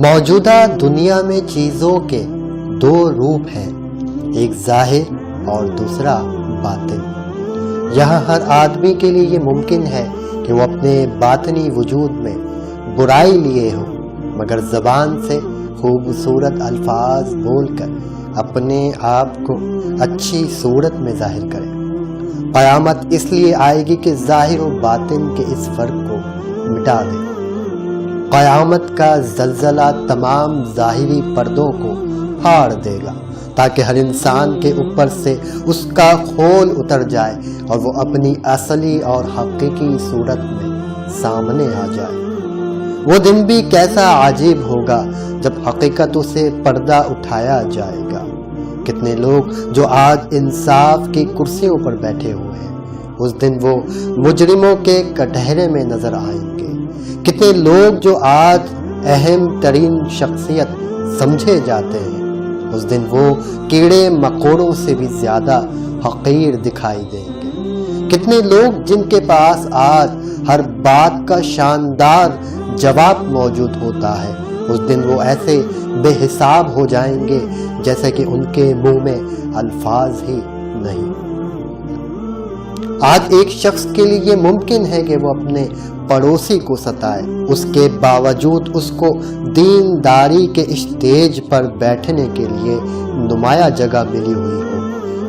موجودہ دنیا میں چیزوں کے دو روپ ہیں، ایک ظاہر اور دوسرا باطن۔ یہاں ہر آدمی کے لیے یہ ممکن ہے کہ وہ اپنے باطنی وجود میں برائی لیے ہو، مگر زبان سے خوبصورت الفاظ بول کر اپنے آپ کو اچھی صورت میں ظاہر کرے۔ قیامت اس لیے آئے گی کہ ظاہر و باطن کے اس فرق کو مٹا دے۔ قیامت کا زلزلہ تمام ظاہری پردوں کو پھاڑ دے گا تاکہ ہر انسان کے اوپر سے اس کا خول اتر جائے اور وہ اپنی اصلی اور حقیقی صورت میں سامنے آ جائے۔ وہ دن بھی کیسا عجیب ہوگا جب حقیقتوں سے پردہ اٹھایا جائے گا۔ کتنے لوگ جو آج انصاف کی کرسیوں پر بیٹھے ہوئے ہیں، اس دن وہ مجرموں کے کٹہرے میں نظر آئیں گے۔ کتنے لوگ جو آج اہم ترین شخصیت سمجھے جاتے ہیں، اس دن وہ کیڑے مکوڑوں سے بھی زیادہ حقیر دکھائی دیں گے۔ کتنے لوگ جن کے پاس آج ہر بات کا شاندار جواب موجود ہوتا ہے، اس دن وہ ایسے بے حساب ہو جائیں گے جیسے کہ ان کے منہ میں الفاظ ہی نہیں۔ آج ایک شخص کے لیے یہ ممکن ہے کہ وہ اپنے پڑوسی کو ستائے، اس کے باوجود اس کو دینداری کے اسٹیج پر بیٹھنے کے لیے نمایاں جگہ ملی ہوئی ہو۔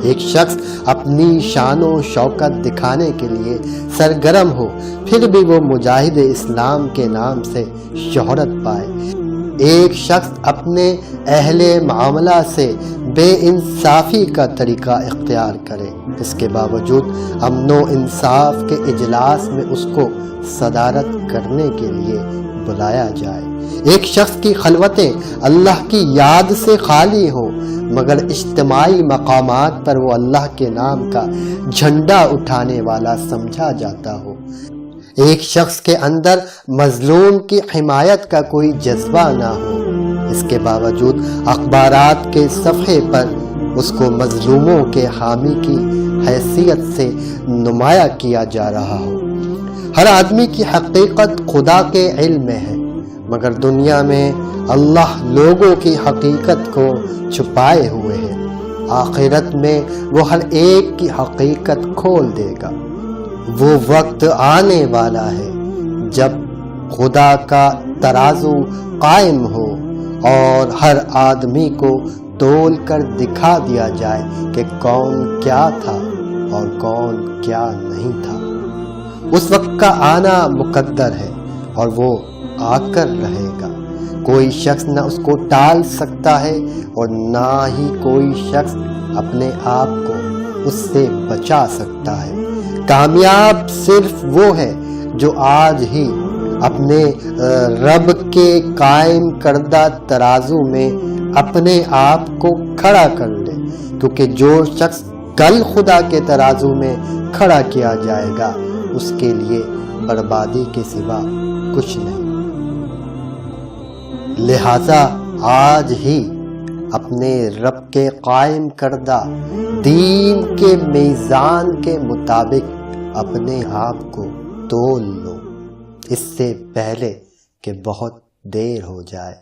ایک شخص اپنی شان و شوکت دکھانے کے لیے سرگرم ہو، پھر بھی وہ مجاہد اسلام کے نام سے شہرت پائے۔ ایک شخص اپنے اہل معاملہ سے بے انصافی کا طریقہ اختیار کرے، اس کے باوجود امن و انصاف کے اجلاس میں اس کو صدارت کرنے کے لیے بلایا جائے۔ ایک شخص کی خلوتیں اللہ کی یاد سے خالی ہوں، مگر اجتماعی مقامات پر وہ اللہ کے نام کا جھنڈا اٹھانے والا سمجھا جاتا ہو۔ ایک شخص کے اندر مظلوم کی حمایت کا کوئی جذبہ نہ ہو، اس کے باوجود اخبارات کے صفحے پر اس کو مظلوموں کے حامی کی حیثیت سے نمایاں کیا جا رہا ہو۔ ہر آدمی کی حقیقت خدا کے علم میں ہے، مگر دنیا میں اللہ لوگوں کی حقیقت کو چھپائے ہوئے ہے۔ آخرت میں وہ ہر ایک کی حقیقت کھول دے گا۔ وہ وقت آنے والا ہے جب خدا کا ترازو قائم ہو اور ہر آدمی کو تول کر دکھا دیا جائے کہ کون کیا تھا اور کون کیا نہیں تھا۔ اس وقت کا آنا مقدر ہے اور وہ آ کر رہے گا۔ کوئی شخص نہ اس کو ٹال سکتا ہے اور نہ ہی کوئی شخص اپنے آپ کو اس سے بچا سکتا ہے۔ کامیاب صرف وہ ہے جو آج ہی اپنے رب کے قائم کردہ ترازو میں اپنے آپ کو کھڑا کر لے، کیونکہ جو شخص کل خدا کے ترازو میں کھڑا کیا جائے گا اس کے لیے بربادی کے سوا کچھ نہیں۔ لہذا آج ہی اپنے رب کے قائم کردہ دین کے میزان کے مطابق اپنے آپ کو تول لو، اس سے پہلے کہ بہت دیر ہو جائے۔